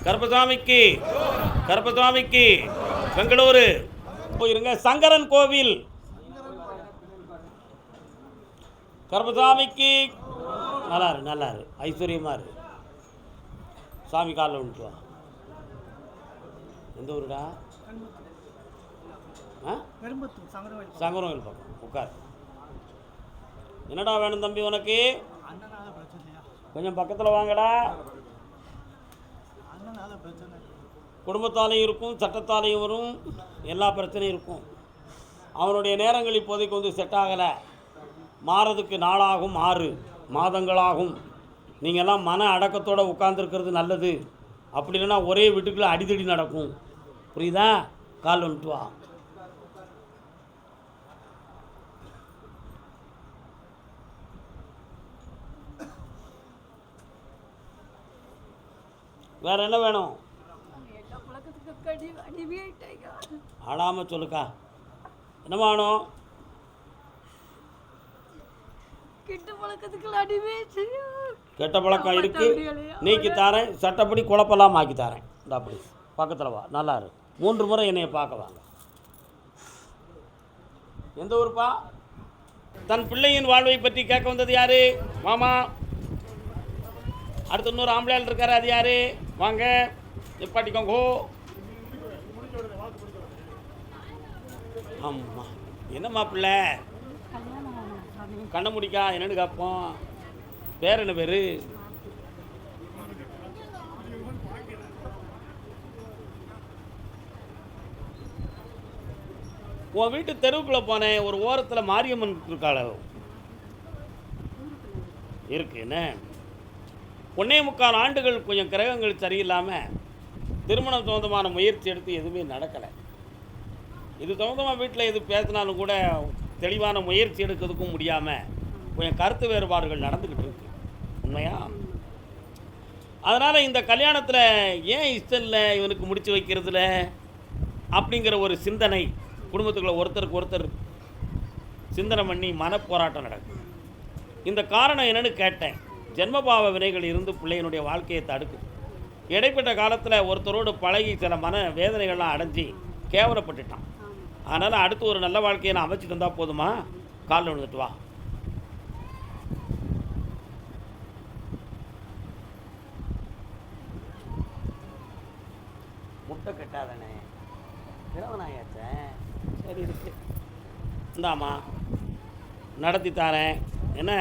கருப்பசாமிக்கு, கருப்பசாமிக்கு. பெங்களூரு போயிருங்க. சங்கரன் கோவில் கருப்பசாமிக்கு. நல்லாரு நல்லாரு, ஐஸ்வர்யமா இரு. சாமி காலில் விட்டுவா. எந்த ஊருடா? சங்கரன் பக்கம். உட்கார். என்னடா வேணும் தம்பி உனக்கு? கொஞ்சம் பக்கத்தில் வாங்கடா. குடும்பத்தாலையும் இருக்கும், சட்டத்தாலையும் வரும், எல்லா பிரச்சனையும் இருக்கும். அவனுடைய நேரங்கள் இப்போதைக்கு வந்து செட் ஆகலை. மாறதுக்கு நாளாகும், 6 மாதங்களாகும். நீங்கள்லாம் மன அடக்கத்தோடு உட்கார்ந்துருக்கிறது நல்லது. அப்படி இல்லைன்னா ஒரே வீட்டுக்குள்ளே அடிதடி நடக்கும். புரியுதா? கால் வந்துட்டு வா. வேற என்ன வேணும்? ஆடாமல் சொல்லுக்கா. என்ன வேணும்? கெட்ட பழக்கம் இருக்கு, நீக்கி தாரேன். சட்டப்படி குழப்பெல்லாம் ஆக்கி தாரேன். இந்த அப்படி பக்கத்தில் வா. நல்லா இரு. 3 முறை என்னைய பார்க்க வாங்க. எந்த ஊருப்பா? தன் பிள்ளையின் வாழ்வை பற்றி கேட்க வந்தது யாரு? மாமா. அடுத்து இன்னொரு ஆம்பளையால் இருக்காரு, அது யாரு? வாங்க நிப்பாட்டிக்கோங்கோ. ஆமாம். என்னம்மா பிள்ளை? கண்ண முடிக்கா என்னன்னு கேட்போம். பேர் என்ன பேர்? உன் வீட்டு தெருவுக்குள்ளே போனேன். ஒரு ஓரத்தில் மாரியம்மன் இருக்காள இருக்கு. என்ன 1.25 ஆண்டுகள் கொஞ்சம் கிரகங்கள் சரியில்லாமல் திருமணம் சம்மந்தமான முயற்சி எடுத்து எதுவுமே நடக்கலை. இது சம்மந்தமாக வீட்டில் எது பேசினாலும் கூட தெளிவான முயற்சி எடுக்கிறதுக்கும் முடியாமல் கொஞ்சம் கருத்து வேறுபாடுகள் நடந்துக்கிட்டு இருக்கு. உண்மையா? அதனால் இந்த கல்யாணத்தில் ஏன் இஷ்டம் இல்லை இவனுக்கு முடித்து வைக்கிறதுல அப்படிங்கிற ஒரு சிந்தனை குடும்பத்துக்குள்ளே ஒருத்தருக்கு ஒருத்தர் சிந்தனை பண்ணி மனப்போராட்டம் நடக்கும். இந்த காரணம் என்னன்னு கேட்டேன். ஜென்மபாவ வினைகள் இருந்து பிள்ளையினுடைய வாழ்க்கையை தடுக்கும். இடைப்பட்ட காலத்தில் ஒருத்தரோடு பழகி சில மன வேதனைகள்லாம் அடைஞ்சி கேவலப்பட்டுட்டான். அதனால் அடுத்து ஒரு நல்ல வாழ்க்கையை நான் அமைச்சு தந்தால் போதுமா? காலில் விழுந்துட்டு வா. முட்டை கட்டாதானே கிழவனாயாச்சேன். சரி இருக்கு, இந்தாம்மா நடத்தி தாரேன். என்ன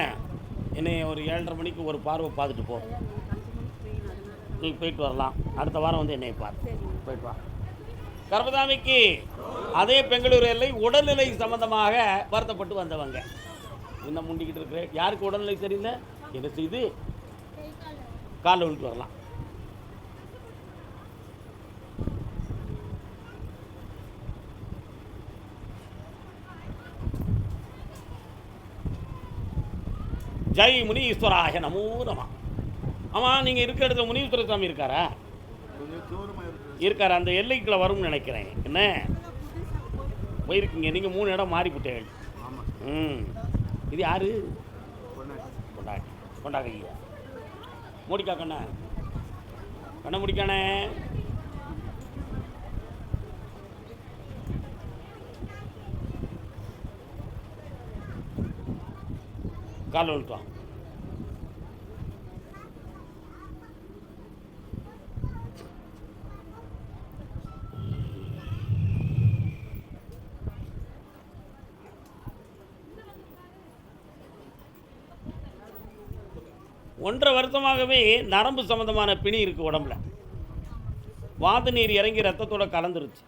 என்னை ஒரு 7:30 மணிக்கு ஒரு பார்வை பார்த்துட்டு போ. நீ போயிட்டு வரலாம். அடுத்த வாரம் வந்து என்னை பார். போயிட்டு வா. கருப்பசாமிக்கு அதே பெங்களூரு எல்லை உடல்நிலை சம்பந்தமாக வருத்தப்பட்டு வந்தவங்க இன்னும் முண்டிக்கிட்டு இருக்கிற. யாருக்கு உடல்நிலை சரியில்லை? என்ன செய்து காலில் விழுட்டு வரலாம். ஜெய் முனீஸ்வராய நமோ நம. ஆமாம், நீங்கள் இருக்கிற இடத்துல முனீஸ்வர சாமி இருக்காரா? இருக்கார். அந்த எல்லைக்குள்ள வரும்னு நினைக்கிறேன். என்ன போயிருக்கீங்க நீங்கள்? 3 இடம் மாறிவிட்டேன். இது யாரு? கொண்டாடி கொண்டாங்க. மூடிக்கா கண்ணா, கண்ணை முடிக்கானே. கால் விழுட்டான். ஒன்றரை வருஷமாகவே நரம்பு சம்மந்தமான பிணி இருக்குது உடம்புல. வாத நீர் இறங்கி ரத்தத்தோடு கலந்துருச்சு.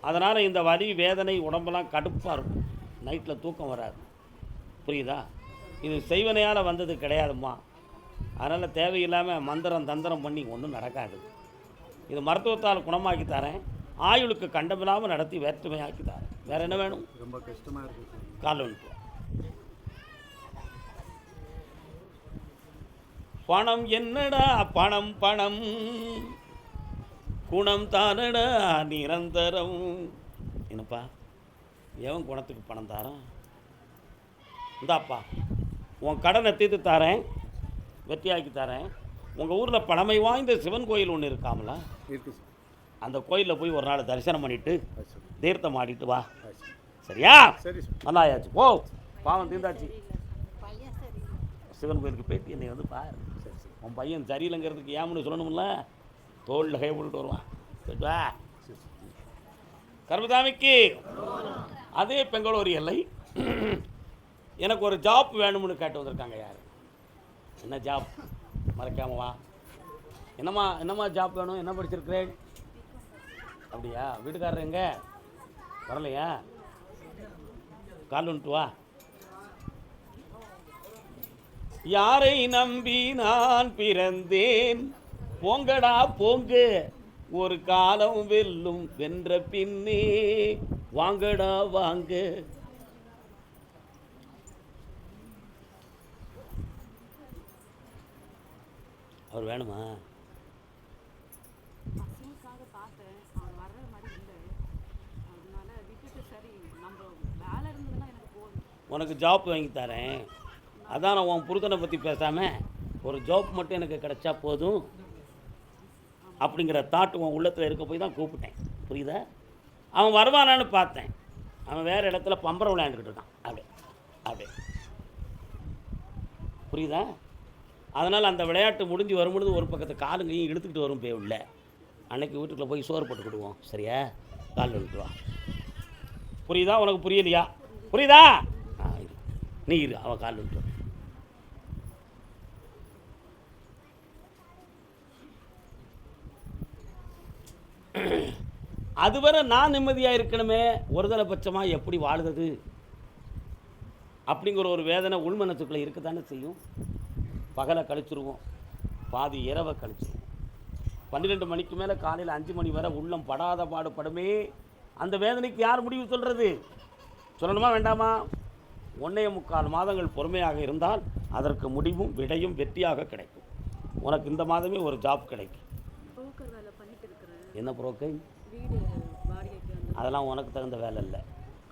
அதனால் இந்த வலி வேதனை உடம்பெல்லாம் கடுப்பாக இருக்கும். நைட்டில் தூக்கம் வராது. புரியுதா? இது செய்வனையால் வந்தது கிடையாதும்மா. அதனால் தேவையில்லாமல் மந்திரம் தந்திரம் பண்ணி ஒன்றும் நடக்காது. இது மருத்துவத்தால் குணமாக்கி தரேன். ஆயுளுக்கு கண்டமில்லாமல் நடத்தி வேற்றுமையாக்கி தரேன். வேறு என்ன வேணும்? ரொம்ப கஷ்டமாக இருக்குது. கால் வந்துட்டு பணம் என்னடா பணம் பணம் குணம் தானடா நிரந்தரம். என்னப்பா எவன் குணத்துக்கு பணம் தாரான்? இந்தாப்பா உன் கடனை தீர்த்து தாரேன், வெற்றியாக்கி தரேன். உங்கள் ஊரில் பழமை வாய்ந்த சிவன் கோயில் ஒன்று இருக்காமல? இருக்குது சார். அந்த கோயிலில் போய் ஒரு நாள் தரிசனம் பண்ணிவிட்டு சார். தீர்த்தம் ஆடிட்டு வா. சார். சரியா? சரி சார். நல்லா ஆயாச்சு. போ, பாவம் தீர்ந்தாச்சு. சிவன் கோயிலுக்கு போயிட்டு என்னை வந்து பாரு. சரி சரி. உன் பையன் சரியில்லைங்கிறதுக்கு ஏமுன்னு சொல்லணும்ல, தோளில் கை போட்டுட்டு வருவான். போயிட்டு வா. கர்மசாமிக்கு அதே பெங்களூர் எல்லை எனக்கு ஒரு ஜாப் வேணும்னு கேட்டு வந்திருக்காங்க. யார்? என்ன ஜாப்? மறைக்காம வா. என்னம்மா ஜாப் வேணும்? என்ன படிச்சிருக்கிறேன்? அப்படியா? வீட்டுக்காரர் எங்க வரலையா? கால் வந்துட்டு வா. யாரை நம்பி நான் பிறந்தேன், போங்கடா போங்க, ஒரு காலம் வெல்லும், வென்ற பின்னே வாங்கடா வாங்க. அவர் வேணுமா? உனக்கு ஜாப் வாங்கி தரேன். அதான் நான் உன் புருஷனை பற்றி பேசாமல் ஒரு ஜாப் மட்டும் எனக்கு கிடைச்சா போதும் அப்படிங்கிற தாட் உன் உள்ளத்தில் இருக்க போய் தான் கூப்பிட்டேன். புரியுதா? அவன் வருவானான்னு பார்த்தேன். அவன் வேறு இடத்துல பம்பரம் விளையாண்டுக்கிட்டு இருக்கான். அப்படியே புரியுதா? அதனால் அந்த விளையாட்டு முடிஞ்சு வரும்பொழுது ஒரு பக்கத்து காலுங்கையும் இழுத்துக்கிட்டு வரும் போய் உள்ள. அன்னைக்கு வீட்டுக்குள்ளே போய் சோறு போட்டுக்கிடுவோம். சரியா? கால் வந்துட்டு வா. புரியுதா? உனக்கு புரியலையா? புரியுதா? நீ இரு, அவன் கால் வந்துட்டு. அதுவரை நான் நிம்மதியாக இருக்கணுமே, ஒருதலை பட்சமாக எப்படி வாழுது அப்படிங்கிற ஒரு வேதனை உள்மனத்துக்குள்ளே இருக்க தானே செய்யும். பகலை கழிச்சிருவோம், பாதி இரவை கழிச்சிருவோம். 12 மணிக்கு மேலே காலையில் 5 மணி வரை உள்ளம் படாத பாடுபடுமே. அந்த வேதனைக்கு யார் முடிவு சொல்கிறது? சொல்லணுமா வேண்டாமா? 1.25 மாதங்கள் பொறுமையாக இருந்தால் அதற்கு முடிவும் விடையும் வெற்றியாக கிடைக்கும். உனக்கு இந்த மாதமே ஒரு ஜாப் கிடைக்கும். என்ன புரோக்கர்? அதெல்லாம் உனக்கு தகுந்த வேலை இல்லை.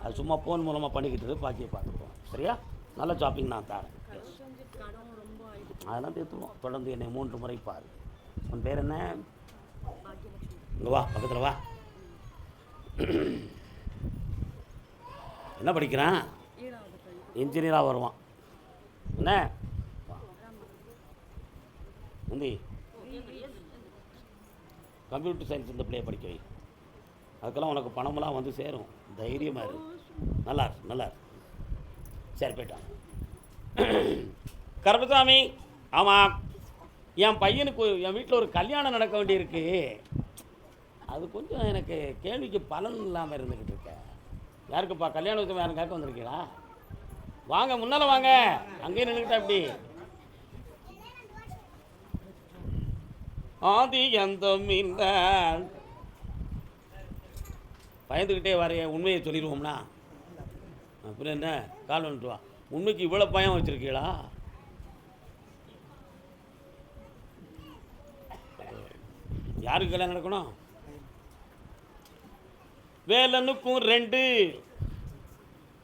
அது சும்மா ஃபோன் மூலமாக பண்ணிக்கிட்டு பாக்கியை பார்த்துக்குவோம். சரியா? நல்ல ஷாப்பிங் நான் தரேன். அதெல்லாம் தீர்த்துருவோம். தொடர்ந்து என்னை 3 முறை பாரு. உன் பேர் என்ன? இங்கே வா, பக்கத்தில் வா. என்ன படிக்கிறான்? இன்ஜினியராக வருவான். என்ன முந்தி கம்ப்யூட்டர் சயின்ஸ் இந்த பிள்ளையை படிக்க வை. அதுக்கெல்லாம் உனக்கு பணமெல்லாம் வந்து சேரும். தைரியமாக இரு. நல்லா சரி, போயிட்டான். கருப்பசாமி, ஆமாம், என் பையனுக்கு என் வீட்டில் ஒரு கல்யாணம் நடக்க வேண்டியிருக்கு. அது கொஞ்சம் எனக்கு கேள்விக்கு பலன் இல்லாமல் இருந்துக்கிட்டு இருக்கேன். யாருக்குப்பா கல்யாணத்துக்கு? யாரும் கேட்க வந்திருக்கீங்களா? வாங்க, முன்னால் வாங்க. அங்கேயே நின்றுக்கிட்டா எப்படி? ஆதி எந்தம் இந்த பயந்துக்கிட்டே வரைய உண்மையை சொல்லிடுவோம்னா அப்புறம் என்ன? கால் வந்துட்டு வா. உண்மைக்கு இவ்வளோ பயம் வச்சுருக்கீங்களா? யாருக்கு கல்யாணம் நடக்கணும்? வேலனுக்கும் 2,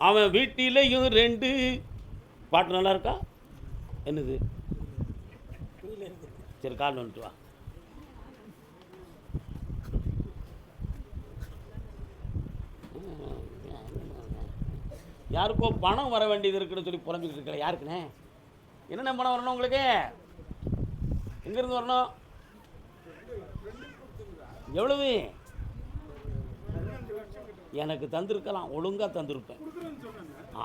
அவன் வீட்டிலையும் 2. பாட்டு நல்லா இருக்கா? என்னது? சரி, கால் வந்துட்டு வா. யாருக்கோ பணம் வர வேண்டியது இருக்குன்னு சொல்லி புலம்பிக்கிட்டு இருக்கல. யாருக்குண்ணே? என்னென்ன பணம் வரணும் உங்களுக்கு? எங்கேருந்து வரணும்? எவ்வளவு? எனக்கு தந்திருக்கலாம், ஒழுங்காக தந்திருப்பேன்.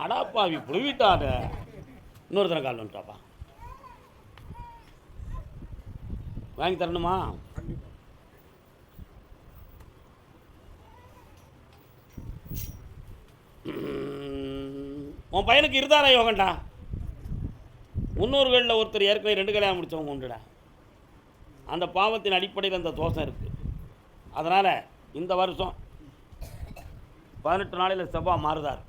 அடாப்பாவி புழுவிட்டாத. இன்னொரு தடவை கால் வந்துட்டாப்பா. வாங்கி தரணுமா? உன் பையனுக்கு இருதார யோகண்டா. முன்னோர்களில் ஒருத்தர் ஏற்கனவே 2 கல்யாணம் முடித்தவங்க உண்டுடா. அந்த பாவத்தின் அடிப்படையில் அந்த தோஷம் இருக்குது. அதனால் இந்த வருஷம் 18 நாளில் செவ்வாய் மாறுதார்.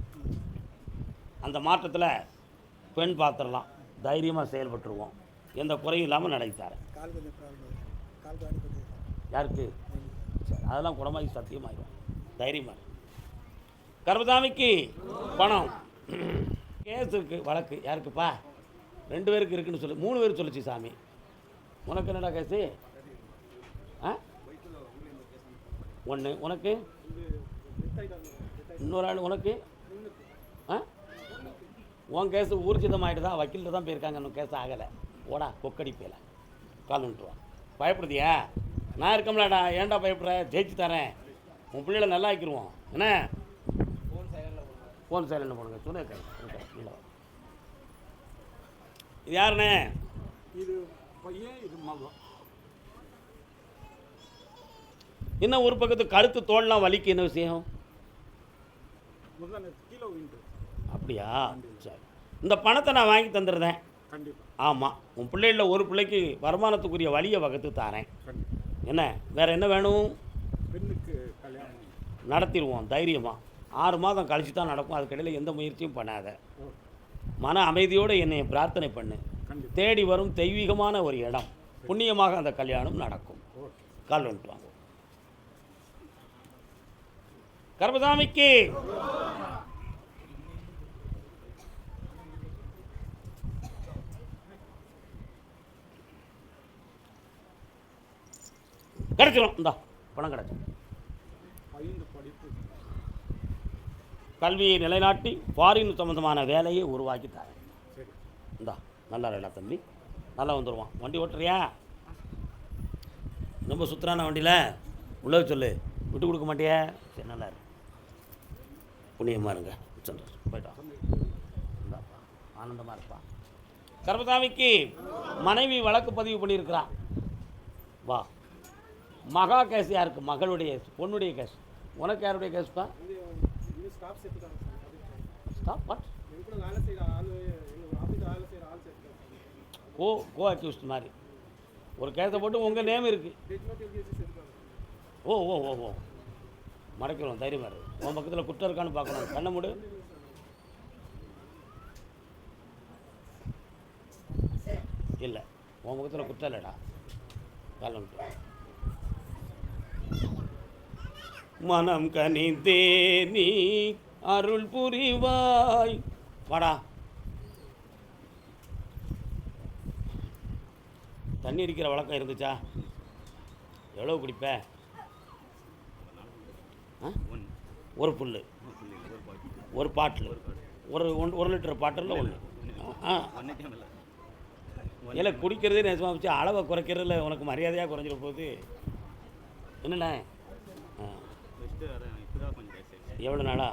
அந்த மாற்றத்தில் பெண் பார்த்துடலாம். தைரியமாக செயல்பட்டுருவோம். எந்த குறையும் இல்லாமல் நடத்தார். யாருக்கு? அதெல்லாம் குணமாகி சத்தியமாயிடும். தைரியமாக. கர்மசாமிக்கு பணம் கேஸ் இருக்குது, வழக்கு. யாருக்குப்பா? 2 பேருக்கு இருக்குன்னு சொல்லு. 3 பேர் சொல்லிச்சு சாமி. உனக்கு என்னடா கேஸு? ஆ, ஒன்று உனக்கு, இன்னொரு ஆள் உனக்கு. ஆ, உன் கேஸு ஊர்ஜிதமாகிட்டு வக்கீல்கிட்ட தான் போயிருக்காங்க, இன்னும் கேஸ் ஆகலை. ஓடா கொக்கடிப்பேல கால் வந்துட்டுவான். பயப்படுதியா? நான் இருக்கம்லடா, ஏன்டா பயப்படுற? ஜெயிச்சு தரேன், உன் பிள்ளைகளை நல்லா ஆக்கிடுவோம். என்ன ஃபோன் சைலண்ட் போடுங்க, சொன்ன. இது யாருண்ணே? இது பையன், இது மகன். என்ன ஒரு பக்கத்து கழுத்து தோல்லாம் வலிக்கு, என்ன விஷயம்? கீழே விழுந்து. அப்படியா? சரி, இந்த பணத்தை நான் வாங்கி தந்துடுறேன். கண்டிப்பாக. ஆமாம், உன் பிள்ளைகளில் ஒரு பிள்ளைக்கு வருமானத்துக்குரிய வழியை வகுத்து தாரேன். என்ன வேறு என்ன வேணும்? பெண்ணுக்கு கல்யாணம் நடத்திடுவோம் தைரியமாக. 6 மாதம் கழிச்சு தான் நடக்கும், அதுக்கிடையில் எந்த முயற்சியும் பண்ணாத. மன அமைதியோடு என்னை பிரார்த்தனை பண்ணு. தேடி வரும் தெய்வீகமான ஒரு இடம், புண்ணியமாக அந்த கல்யாணம் நடக்கும். கால் வந்துட்டு வாங்க. கர்மசாமிக்கு கிடைச்சிடும். இந்தா பணம் கிடைக்கும். கல்வியை நிலைநாட்டி ஃபாரின் சம்மந்தமான வேலையை உருவாக்கி தரேன். இந்தா நல்லா இல்லைடா தம்பி, நல்லா வந்துடுவான். வண்டி ஓட்டுறியா? ரொம்ப சுத்தரான வண்டியில் உள்ளது சொல்லு, விட்டு கொடுக்க மாட்டியா? சரி, நல்லா இருக்கு, புண்ணியமாக இருங்க. போயிட்டா இந்தாப்பா, ஆனந்தமாக இருப்பா. கர்மசாமிக்கு மனைவி வழக்கு பதிவு பண்ணியிருக்கிறான். வா. மகா கேஸ் யாருக்கு? மகளுடைய, பொண்ணுடைய கேஸ். உனக்கு யாருடைய கேஸ்ப்பா? Stop what? கோ அக்யூஸ்ட் மாதிரி ஒரு கேஸை போட்டு உங்கள் நேம் இருக்குது. ஓ ஓ ஓ ஓ மடக்கிறோம், தைரியமாக இருக்குது. உன் பக்கத்தில் குற்றம் இருக்கான்னு பார்க்கணும். கண்ண மூடு. இல்லை, உன் பக்கத்தில் குற்றம் இல்லைடா. காலம் மனம் கனிந்தே நீ அருள் புரிவாய். வாடா. தண்ணி அடிக்கிற வழக்கம் இருந்துச்சா? எவ்வளோ குடிப்ப? ஒரு புல், ஒரு பாட்டில், ஒரு லிட்டர் பாட்டில் ஒன்று. இல்லை, குடிக்கிறதே நேசமாக வச்சு அளவை குறைக்கிறதுல உனக்கு மரியாதையாக குறைஞ்சிட போகுது. என்னண்ணே? எவ்வளோ நாளா?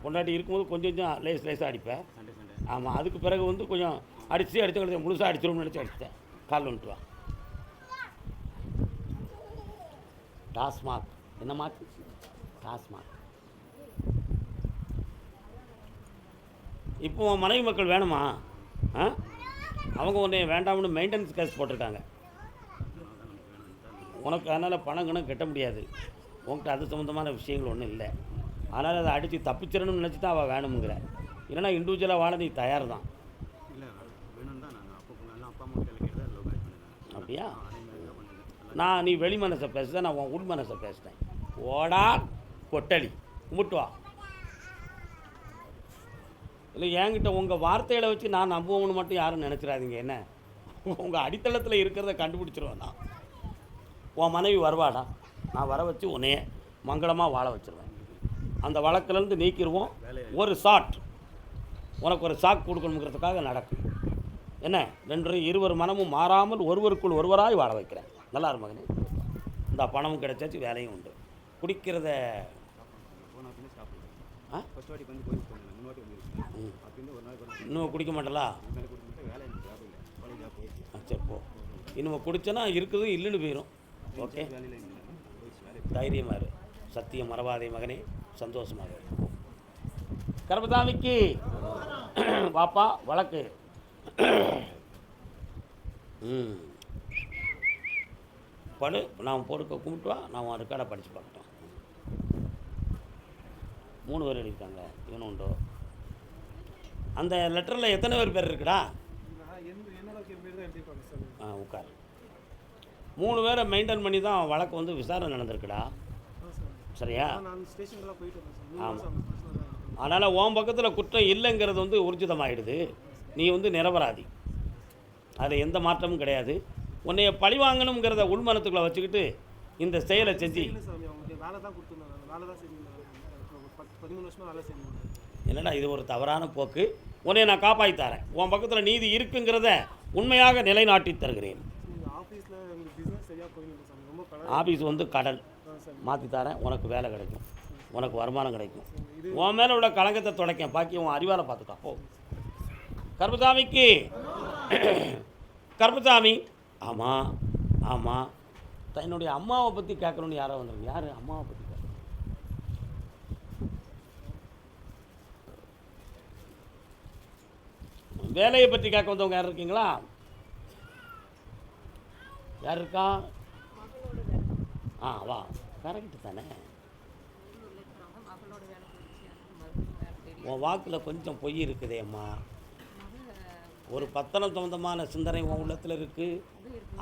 பொண்டாட்டி இருக்கும்போது கொஞ்சம் கொஞ்சம் லேஸாக அடிப்பேன். ஆமாம், அதுக்கு பிறகு வந்து கொஞ்சம் அடித்து முழுசாக அடிச்சிடும்னு நினச்சி அடிச்சிட்டேன். கால் வந்துட்டு வா. டாஸ்மாக். என்ன மார்க்? டாஸ்மாக். இப்போ மனைவி மக்கள் வேணுமா? அவங்க உன்னை வேண்டாம்னு மெயின்டெனன்ஸ் கேஸ் போட்டிருக்காங்க உனக்கு. அதனால் பணம் கணக்கு கட்ட முடியாது. உங்கள்கிட்ட அது சம்மந்தமான விஷயங்கள் ஒன்றும் இல்லை. அதனால் அதை அடித்து தப்பிச்சிடணும்னு நினச்சி தான் அவள் வேணுங்கிற. இல்லைனா இண்டிவிஜுவலாக வாழ நீ தயார் தான். அப்படியா? நான் நீ வெளி மனசை பேசுகிறேன், நான் உன் உள் மனசை பேசுகிறேன். ஓடா கொட்டலி கும்பிட்டு வா. இல்லை, என்கிட்ட உங்கள் வார்த்தைகளை வச்சு நான் நம்புவோம்னு மட்டும் யாரும் நினச்சிடாதீங்க. என்ன, உங்கள் அடித்தளத்தில் இருக்கிறத கண்டுபிடிச்சிருவேன் நான். உன் மனைவி வருவாடா, நான் வர வச்சு உன்னைய மங்களமாக வாழ வச்சுருவேன். அந்த வழக்கிலேருந்து நீக்கிடுவோம். ஒரு ஷாட் உனக்கு ஒரு ஷாக் கொடுக்கணுங்கிறதுக்காக நடக்கும். என்ன, இருவர் மனமும் மாறாமல் ஒருவருக்குள் ஒருவராய் வாழ வைக்கிறேன். நல்லா இரு மகனே. இந்த பணமும் கிடைச்சாச்சு, வேலையும் உண்டு. குடிக்கிறத இன்னும் குடிக்க மாட்டலா? சரி போ. இன்னும் குடிச்சேன்னா இருக்குது, இல்லைன்னு போயிடும். ஓகே, தைரியமாக இரு. சத்தியம் மறவாதே மகனே, சந்தோஷமாக இரு. கர்மசாமிக்கு பாப்பா வழக்கு. படு, நான் போடுக்க கும்பிட்டு வா. நான் உன் ரெக்கார்டை படித்து பார்க்கட்டும். 3 பேர் எழுதியிருக்காங்க, இவனு உண்டோ? அந்த லெட்டரில் எத்தனை பேர் இருக்குடா? உட்கார். 3 பேரை மெயின்டைன் பண்ணி தான் வழக்கு வந்து விசாரணை நடந்திருக்குடா. சரியா? ஆமாம். அதனால் உன் பக்கத்தில் குற்றம் இல்லைங்கிறது வந்து ஊர்ஜிதமாகிடுது. நீ வந்து நிரபராதி. அதில் எந்த மாற்றமும் கிடையாது. உன்னைய பழி வாங்கணுங்கிறத உள்மனத்துக்குள்ளே வச்சுக்கிட்டு இந்த செயலை செஞ்சு சாமி அவங்களுக்கு வேலை தான் கொடுத்துருந்தாங்க, வேலை தான் செஞ்சுருந்தாங்க. 13 வருஷமாக வேலை செஞ்சுருந்தாங்க. என்னடா இது ஒரு தவறான போக்கு, உன்னை நான் காப்பாற்றி தரேன், உன் பக்கத்தில் நீதி இருக்குங்கிறத உண்மையாக நிலைநாட்டி தருகிறேன். ஆஃபீஸில் எங்களுக்கு பிஸ்னஸ் சரியாக போயிருக்கு சாமி. ரொம்ப ஆஃபீஸ் வந்து கடல் மாற்றி தரேன், உனக்கு வேலை கிடைக்கும், உனக்கு வருமானம் கிடைக்கும், உன் மேலே உள்ள களங்கத்தை துடைக்கேன், பாக்கி உன் அறிவால் பார்த்துக்கா போ. கருப்பசாமிக்கு கருப்பசாமி ஆமாம் ஆமாம் தன்னுடைய அம்மாவை பற்றி கேட்கணுன்னு யாரோ வந்துருக்கு. யார் அம்மாவை பற்றி கேட்கணும்? வேலையை பற்றி கேட்க வந்தவங்க யார் இருக்கீங்களா? யார் இருக்கா? வா, கரெக்டு தானே. உன் வாக்கில் கொஞ்சம் பொய் இருக்குதே அம்மா. ஒரு பத்தனம் சொந்தமான சிந்தனை உன் உள்ளத்தில் இருக்குது,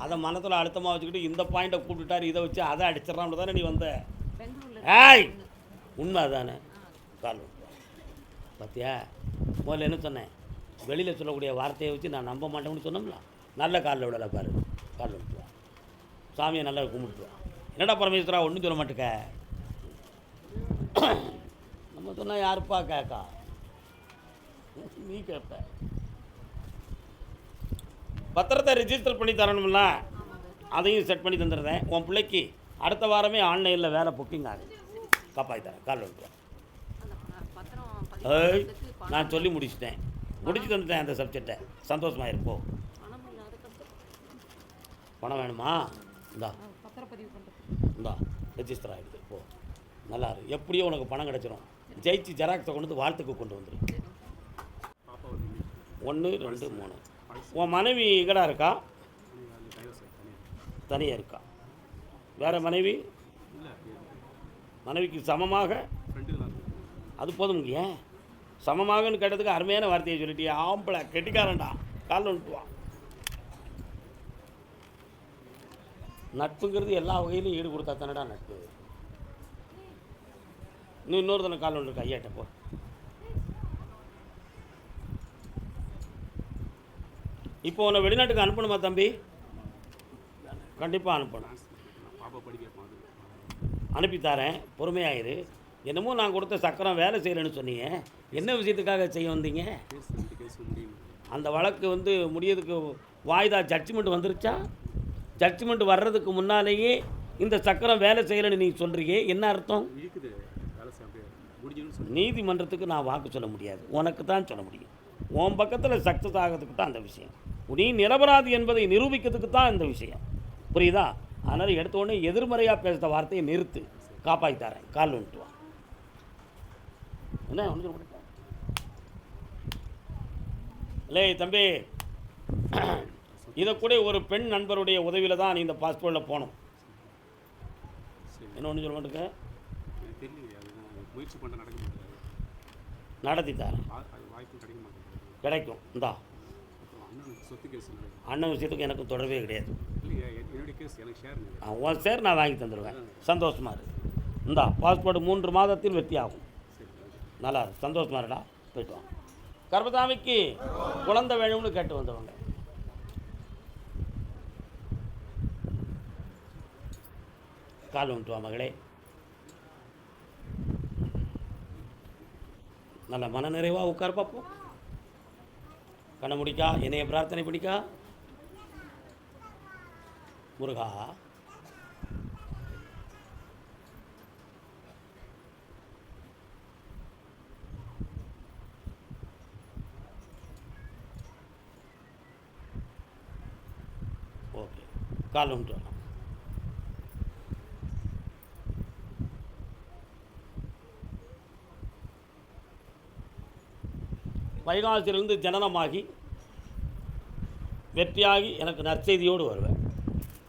அதை மனத்தில் அழுத்தமாக வச்சுக்கிட்டு இந்த பாயிண்ட்டை கூப்பிட்டுட்டார், இதை வச்சு அதை அடிச்சிடறான்னு தானே நீ வந்த. ஏய், உண்மை தானே? கால் பார்த்தியா? முதல்ல என்ன சொன்னேன்? வெளியில் சொல்லக்கூடிய வார்த்தையை வச்சு நான் நம்ப மாட்டேன்னு சொன்னோம்ல. நல்ல காலில் விடலை பாரு, கால் விட்டுருவான், சாமியை நல்லா கும்பிட்டுருவான். என்னடா பரமேஸ்வரா ஒன்றும் சொல்ல மாட்டேக்க, நம்ம சொன்னால் யாருப்பா கேட்கா? நீ கேட்ப. பத்திரத்தை ரிஜிஸ்டர் பண்ணி தரணும்ல, அதையும் செட் பண்ணி தந்துடுறேன். உன் பிள்ளைக்கு அடுத்த வாரமே ஆன்லைனில் வேலை புக்கிங் ஆகுது, காப்பாற்றி தரேன், கால் விட்டுருவேன். ஏய், நான் சொல்லி முடிச்சு தந்துட்டேன் அந்த சப்ஜெக்டை. சந்தோஷமாக இருப்போம். பணம் வேணுமா? இந்தா ரெஜிஸ்டர் ஆகிடுது, போ, நல்லா இருக்கு. எப்படியோ உனக்கு பணம் கிடச்சிரும். ஜெயிச்சு ஜெராக்ஸை கொண்டு வந்து வாழ்த்துக்கு கொண்டு வந்துடும். 1 2 3. உன் மனைவி எங்கடா இருக்கா? தனியாக இருக்கா? வேறு மனைவிக்கு சமமாக அது போதும். ஏன் சமமாகன்னு கேட்டதுக்கு அருமையான வார்த்தையை சொல்லிட்டியா? ஆம்பளை கெட்டிக்காரன்டா, காலில் விட்டுவான். நட்புங்கிறது எல்லா வகையிலும் ஈடு கொடுத்தா தானடா நட்பு. இன்னும் இன்னொருத்தனை காலில் விட்டு ஐயாட்ட போ. இப்போ உன்னை வெளிநாட்டுக்கு அனுப்பணுமா தம்பி? கண்டிப்பாக அனுப்பணும். அனுப்பித்தாரேன், பொறுமையாயிரு. என்னமோ நான் கொடுத்த சக்கரம் வேலை செய்யலைன்னு சொன்னீங்க, என்ன விஷயத்துக்காக செய்ய வந்தீங்க? அந்த வழக்கு வந்து முடியறதுக்கு வாய்தா ஜட்ஜ்மெண்ட் வந்துருச்சா? ஜட்ஜ்மெண்ட் வர்றதுக்கு முன்னாலேயே இந்த சக்கரம் வேலை செய்யலைன்னு நீங்கள் சொல்கிறீங்க, என்ன அர்த்தம்? நீதிமன்றத்துக்கு நான் வாக்கு சொல்ல முடியாது, உனக்கு தான் சொல்ல முடியும். உன் பக்கத்தில் சக்ஸஸ் ஆகிறதுக்கு தான் அந்த விஷயம். நீ நிரபராதி என்பதை நிரூபிக்கிறதுக்கு தான் இந்த விஷயம், புரியுதா? அதனால் எடுத்த உடனே எதிர்மறையாக பேசுகிற வார்த்தையை நிறுத்து, காப்பாற்றி தரேன், கால் வந்துட்டு வா. என்ன ஒன்று சொல்ல இல்லை தம்பி, இதை கூட ஒரு பெண் நண்பருடைய உதவியில் தான் நீ இந்த பாஸ்போர்ட்டில் போகணும். என்ன ஒன்று சொல்ல மாட்டேங்க, நடத்தி தரேன், கிடைக்கும். இந்தா அண்ணன் விஷயத்துக்கு எனக்கும் தொடர்பே கிடையாது. உன் சேர் நான் வாங்கி தந்துடுவேன், சந்தோஷமாக இருக்கு. இந்தா பாஸ்போர்ட் 3 மாதத்தில் வெற்றி ஆகும். நல்லா இருக்கு, சந்தோஷமாக இருடா, போய்ட்டு வாங்க. கர்ப்பசாமிக்கு குழந்தை வேணும்னு கேட்டு வந்தவங்க கால் வந்துட்டு வா மகளே. நல்ல மன நிறைவாக உட்கார் பார்ப்போம். கண்ணை முடிக்கா, என்னைய பிரார்த்தனை பிடிக்கா. முருகா, ஓகே, கால் வந்துட்டு வரலாம். வைகாசிலிருந்து ஜனனமாகி வெற்றியாகி எனக்கு நற்செய்தியோடு வருவேன்.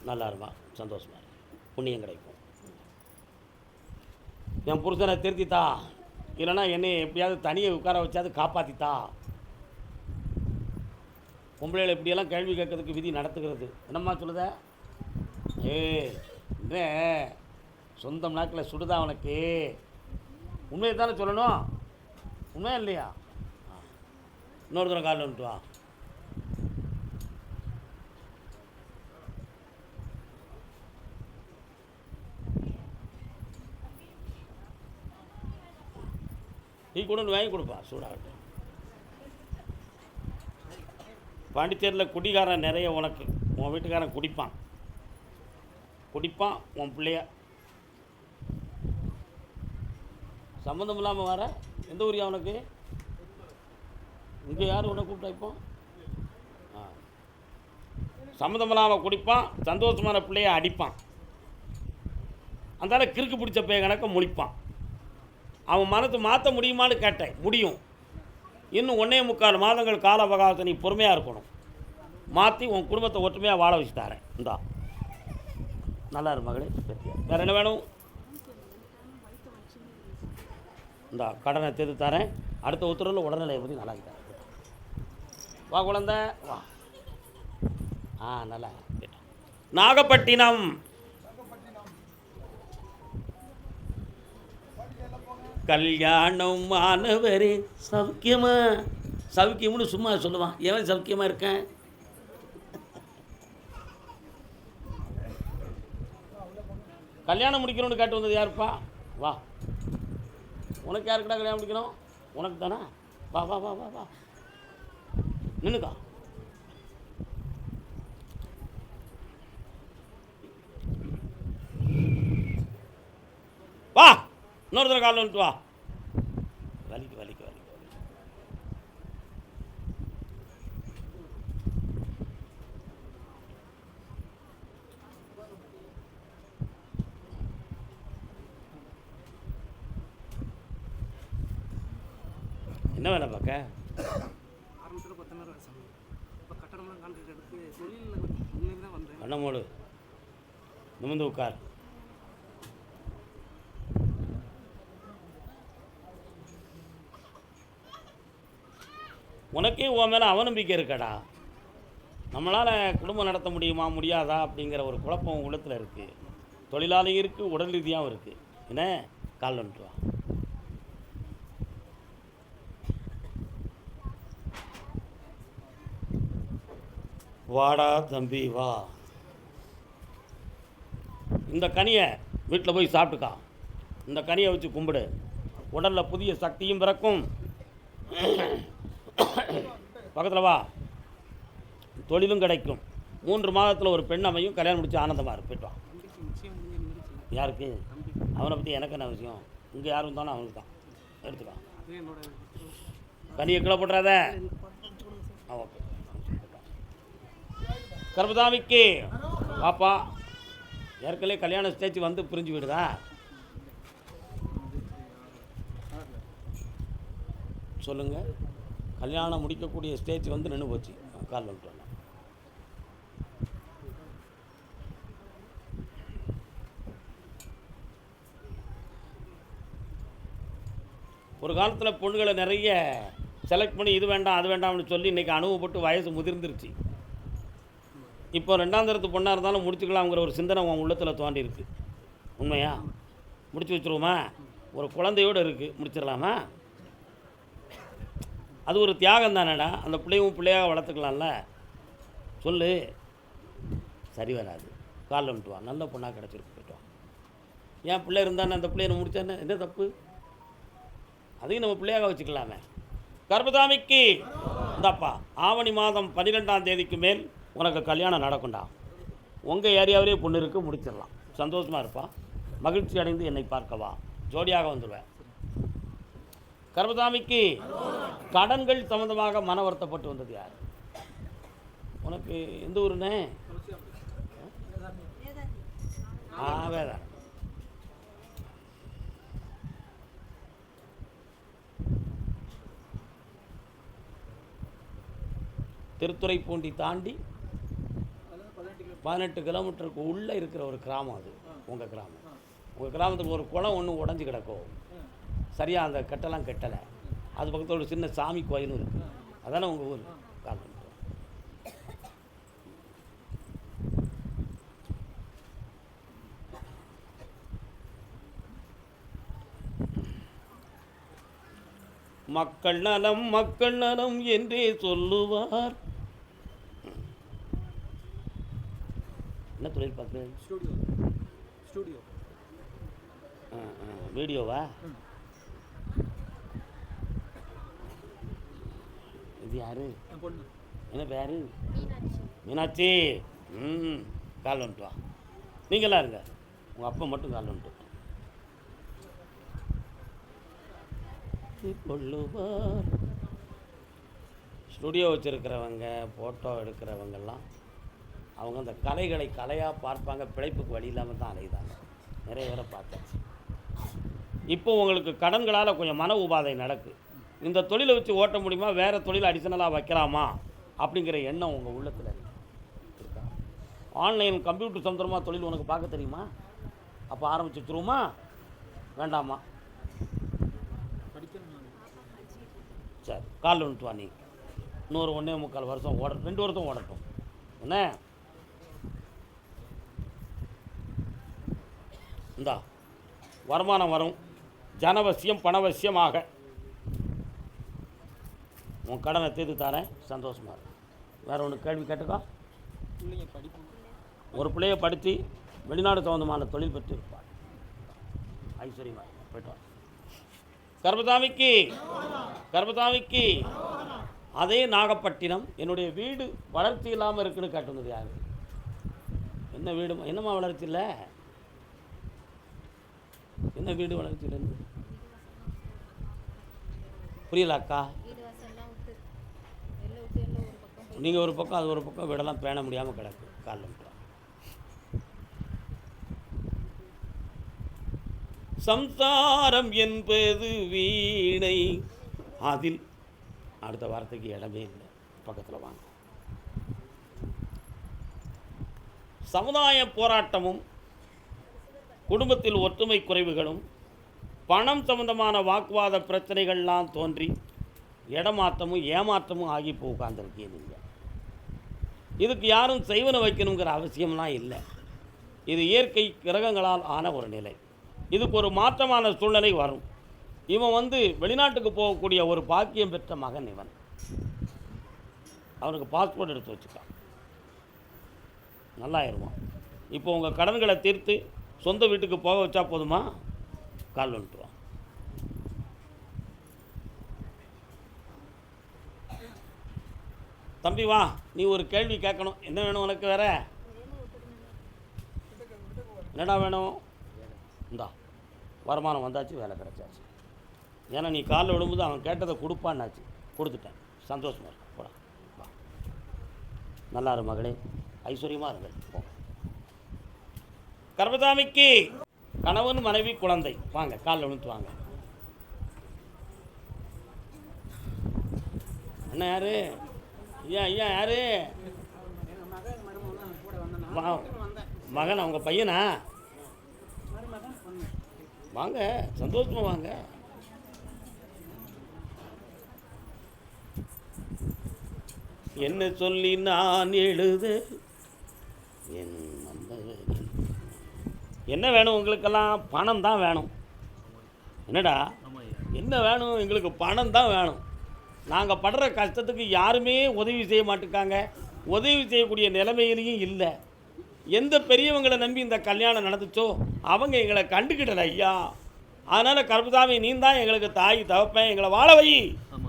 நல்லா இருமா, சந்தோஷமாக புண்ணியம் கிடைக்கும். என் புருஷனை திருத்தித்தா, இல்லைன்னா என்னை எப்படியாவது தனியை உட்கார வச்சாது காப்பாற்றித்தா. பொம்பளைகள் எப்படியெல்லாம் கேள்வி கேட்கறதுக்கு விதி நடத்துகிறது. என்னம்மா சொல்லுத? என்ன சொந்தம் நாக்கில் சுடுதா உனக்கு? உண்மையை தானே சொல்லணும், உண்மையா இல்லையா? இன்னொரு தடவை காலில் வந்துட்டு வா. டீ கூட ஒன்று வாங்கி கொடுப்பா சூடாகட்டும். பாண்டிச்சேரியில் குடிகாரன் நிறைய உனக்கு. உன் வீட்டுக்காரன் குடிப்பான், உன் பிள்ளைய சம்மந்தம் இல்லாமல் வர. எந்த ஊரியா உனக்கு? இங்கே யார் உன்னை கூப்பிட்டா இப்போ? சம்மந்தம் இல்லாமல் குடிப்பான், சந்தோஷமான பிள்ளைய அடிப்பான். அந்தால கிறுக்கு பிடிச்ச பைய கணக்க முழிப்பான். அவன் மனத்தை மாற்ற முடியுமான்னு கேட்டேன். முடியும். இன்னும் 1.25 மாதங்கள் கால அவகாசத்தை நீ பொறுமையாக இருக்கணும். மாற்றி உன் குடும்பத்தை ஒற்றுமையாக வாழ வச்சு தரேன். இந்தா நல்லா இரு மகளே. வேறு என்ன வேணும்? இந்த கடனை தீர்த்து தரேன். அடுத்த உத்தரவில் உடல்நிலையை பற்றி நல்லா தரேன். வா குழந்த வா. நல்லா நாகப்பட்டினம். கல்யாணம் மாணவரே சௌக்கியமா? சௌக்கியம்னு சும்மா சொல்லுவான். ஏன் சௌக்கியமாக இருக்கேன்? கல்யாணம் முடிக்கணும்னு கேட்டு வந்தது யாருப்பா? வா. உனக்கு யாருக்குடா கல்யாணம் முடிக்கணும்? உனக்கு தானே. வா வா வா வா வா நின்னுக்கா. வா இன்னொரு தடவை காலில் வந்துட்டு வா. வலிக்கு வலிக்கு வலிக்கு வலிக்கு. என்ன வேலை பார்க்க? ஆரம்பத்தில் 10 நேரம் வேலை. இப்போ கட்டணம்லாம் கான்ட்ராக்ட் எடுத்து தொழிலில் தான் வந்தேன். கண்ணமோடு நிமிர்ந்து உட்கார். உனக்கே உன் மேலே அவநம்பிக்கை இருக்கடா. நம்மளால் குடும்பம் நடத்த முடியுமா முடியாதா அப்படிங்கிற ஒரு குழப்பம் உள்ளத்தில் இருக்குது. தொழிலாளியும் இருக்குது, உடல் ரீதியாகவும் இருக்குது. என்ன கால் வந்துட்டு வா. வாடா தம்பி வா. இந்த கனியை வீட்டில் போய் சாப்பிட்டுக்கா. இந்த கனியை வச்சு கும்பிடு. உடலில் புதிய சக்தியும் பிறக்கும். பக்கத்தில் வா. தொழிலும் கிடைக்கும். 3 மாதத்தில் ஒரு பெண் அமையும். கல்யாணம் முடிச்சு ஆனந்தமாக இருக்கு. போய்ட்டு வா. யாருக்கு? அவனை பற்றி எனக்கு என்ன விஷயம்? இங்கே யாரும் இருந்தாலும் அவனுக்கு தான். எடுத்துக்கா. கனியை கீழே போட்டுறாத. ஓகே. கர்பதாமிக்கு பாப்பா ஏற்கனவே கல்யாண ஸ்டேஜ் வந்து பிரிஞ்சு விடுதா? சொல்லுங்கள். கல்யாணம் முடிக்கக்கூடிய ஸ்டேஜ் வந்து நின்று போச்சு. கால் வந்துட்டு வரலாம். ஒரு காலத்தில் பொண்ணுகளை நிறைய செலக்ட் பண்ணி இது வேண்டாம் அது வேண்டாம்னு சொல்லி இன்றைக்கி அனுபவப்பட்டு வயசு முதிர்ந்துருச்சு. இப்போ 2ஆம் தரத்து பொண்ணாக இருந்தாலும் முடிச்சுக்கலாம்ங்கிற ஒரு சிந்தனை உன் உள்ளத்தில் தோண்டிருக்கு. உண்மையா? முடிச்சு வச்சுருவோமா? ஒரு குழந்தையோடு இருக்குது, முடிச்சிடலாமா? அது ஒரு தியாகம் தானேடா. அந்த பிள்ளையாக வளர்த்துக்கலாம்ல. சொல்லு. சரி வராது. காலில் வந்துட்டு வா. நல்ல பொண்ணாக கிடச்சிருக்கு. போய்ட்டு வா. ஏன் பிள்ளை இருந்தானே அந்த பிள்ளைய முடித்தானே என்ன தப்பு? அதையும் நம்ம பிள்ளையாக வச்சுக்கலாமே. கர்பதாமிக்கு இந்தாப்பா ஆவணி மாதம் 12ஆம் தேதிக்கு மேல் உனக்கு கல்யாணம் நடக்கும்டா. உங்கள் ஏரியாவிலே பொண்ணு இருக்குது, முடிச்சிடலாம். சந்தோஷமாக இருப்பா. மகிழ்ச்சி அடைந்து என்னை பார்க்கவா. ஜோடியாக வந்துடுவேன். கர்பதாமிக்கு கடன்கள் சம்மந்தமாக மன வருத்தப்பட்டு வந்தது யார்? உனக்கு எந்த ஊருண்ணே? வேற திருத்துறைப்பூண்டி தாண்டி 18 கிலோமீட்டருக்கு உள்ளே இருக்கிற ஒரு கிராமம். அது உங்கள் கிராமம். உங்கள் கிராமத்துக்கு ஒரு குளம் ஒன்று உடஞ்சி கிடக்கும். சரியாக அந்த கட்டெல்லாம் கட்டலை. அது பக்கத்தில் ஒரு சின்ன சாமி கோயிலும் இருக்குது. அதானே உங்கள் ஊர்? காரணம் மக்கள் நலம் என்றே சொல்லுவார். என்ன தொழில் பார்த்து? ஸ்டூடியோ. வீடியோவா? இது யாரு? என் பொண்ணு. என்ன பேர்? மீனாட்சி. கால் வந்துட்டு வா. நீங்களாம் இருங்க, உங்கள் அப்பா மட்டும் கால் வந்துட்டு கொள்ளுவார். ஸ்டுடியோ வச்சுருக்கிறவங்க, ஃபோட்டோ எடுக்கிறவங்கெல்லாம் அவங்க அந்த கலைகளை கலையாக பார்ப்பாங்க, பிழைப்புக்கு வழி இல்லாமல் தான் அலையுதாங்க. நிறைய பேரை பார்த்தாச்சு. இப்போ உங்களுக்கு கடன்களால் கொஞ்சம் மன உபாதை நடக்கு. இந்த தொழிலை வச்சு ஓட்ட முடியுமா, வேறு தொழில் அடிஷனலாக வைக்கலாமா அப்படிங்கிற எண்ணம் உங்கள் உள்ளத்தில் இருக்கா? ஆன்லைன் கம்ப்யூட்டர் சம்பந்தமாக தொழில் உனக்கு பார்க்க தெரியுமா? அப்போ ஆரம்பிச்சுருமா வேண்டாமா? சரி, கால் வந்துட்டு வா. நீ இன்னொரு 1.25 வருஷம் 2 வருஷம் ஓடட்டும். என்ன இந்தா வருமானம் வரும், ஜனவசியம் பணவசியமாக உன் கடனை தீர்த்து தாரேன், சந்தோஷமாக இருக்கும். வேறு ஒன்று கேள்வி கேட்டுக்கோ. ஒரு பிள்ளைய படித்து வெளிநாடு சம்பந்தமான தொழில் பெற்று இருப்பார், ஐஸ்வர்யமாக போய்ட்டு வா. கர்மசாமிக்கு கர்மசாமிக்கு. அதே நாகப்பட்டினம் என்னுடைய வீடு வளர்ச்சி இல்லாமல் இருக்குன்னு கேட்டுனது யார்? என்ன வீடு? என்னம்மா வளர்ச்சி இல்லை? என்ன வீடு வளர்ச்சி இல்லைன்னு புரியல அக்கா. நீங்கள் ஒரு பக்கம் அது ஒரு பக்கம் வீடெல்லாம் பேண முடியாமல் கிடக்கு. காலில் சம்சாரம் என்பது வீணை, அதில் அடுத்த வார்த்தைக்கு இடமே இல்லை. பக்கத்தில் வாங்க. சமுதாய போராட்டமும் குடும்பத்தில் ஒற்றுமை குறைவுகளும் பணம் சம்பந்தமான வாக்குவாத பிரச்சனைகள்லாம் தோன்றி இடமாற்றமும் ஏமாற்றமும் ஆகி இப்போ உட்கார்ந்துருக்கீங்க நீங்கள். இதுக்கு யாரும் செய்வனை வைக்கணுங்கிற அவசியம்லாம் இல்லை. இது இயற்கை கிரகங்களால் ஆன ஒரு நிலை. இதுக்கு ஒரு மாற்றமான சூழ்நிலை வரும். இவன் வெளிநாட்டுக்கு போகக்கூடிய ஒரு பாக்கியம் பெற்ற மகன் இவன். அவனுக்கு பாஸ்போர்ட் எடுத்து வச்சுக்கான், நல்லாயிருவான். இப்போ உங்கள் கடன்களை தீர்த்து சொந்த வீட்டுக்கு போக வச்சா போதுமா? கால் வந்துட்டுவான். தம்பி வா, நீ ஒரு கேள்வி கேட்கணும். என்ன வேணும் உனக்கு? வேற என்னடா வேணும்? இந்தா வருமானம் வந்தாச்சு, வேலை கிடச்சாச்சு. ஏன்னா நீ காலில் விடும்போது அவன் கேட்டதை கொடுப்பான்னாச்சு, கொடுத்துட்டேன். சந்தோஷமாக இருக்கும். போடா வா, நல்லா இரு மகளே, ஐஸ்வர்யமாக இருங்கள். போ. கர்மசாமிக்கு கணவன் மனைவி குழந்தை வாங்க, காலில் விழுந்து வாங்க. என்ன யாரு? ஐயா யாரு? மகன், அவங்க பையனா? வாங்க, சந்தோஷமா வாங்க. என்ன சொல்லி நான் எழுத என் என்ன வேணும் உங்களுக்கெல்லாம்? பணம் தான் வேணும். என்னடா என்ன வேணும்? எங்களுக்கு பணம் தான் வேணும். நாங்கள் படுற கஷ்டத்துக்கு யாருமே உதவி செய்ய மாட்டேங்காங்க, உதவி செய்யக்கூடிய நிலைமையிலையும் இல்லை. எந்த பெரியவங்களை நம்பி இந்த கல்யாணம் நடந்துச்சோ அவங்க எங்களை கண்டுக்கிடல ஐயா. அதனால் கர்மசாமி நீ தான் எங்களுக்கு தாய் தகப்பேன், எங்களை வாழ வை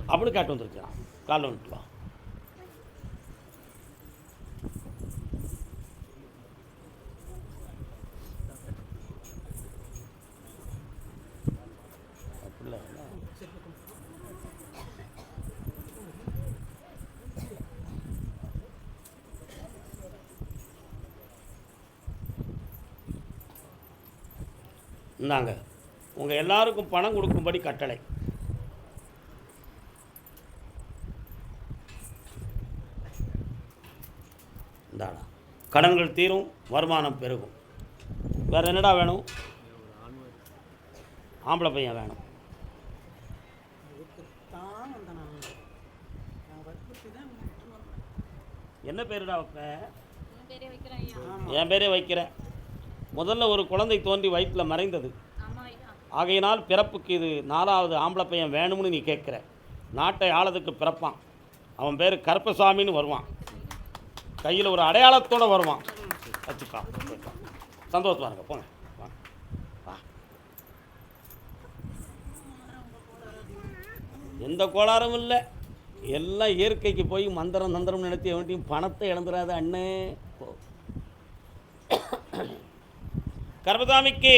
அப்படின்னு காட்டு வந்துருக்கான். காலில் வந்துட்டு வா. இந்தாங்க, உங்கள் எல்லாருக்கும் பணம் கொடுக்கும்படி கட்டளை. இந்தாடா, கடன்கள் தீரும், வருமானம் பெருகும். வேறு என்னடா வேணும்? ஆம்பளை பையன் வேணும். என்ன பேருடா வைப்பேன்? என் பேரே வைக்கிறேன். முதல்ல ஒரு குழந்தை தோன்றி வயிற்றில் மறைந்தது. ஆகையினால் பிறப்புக்கு இது 4வது ஆம்பளை பையன் வேணும்னு நீ கேட்குற. நாட்டை ஆளதுக்கு பிறப்பான். அவன் பேர் கருப்பசாமின்னு வருவான். கையில் ஒரு அடையாளத்தோடு வருவான். வச்சுக்கா, சந்தோஷமாக இருங்க. போங்க வா. எந்த கோளாறும் இல்லை. எல்லாம் இயற்கைக்கு போய் மந்திரம் தந்திரம் நடத்தி எவன்ட்டையும் பணத்தை இழந்துடாத அண்ணே. கர்மசாமிக்கு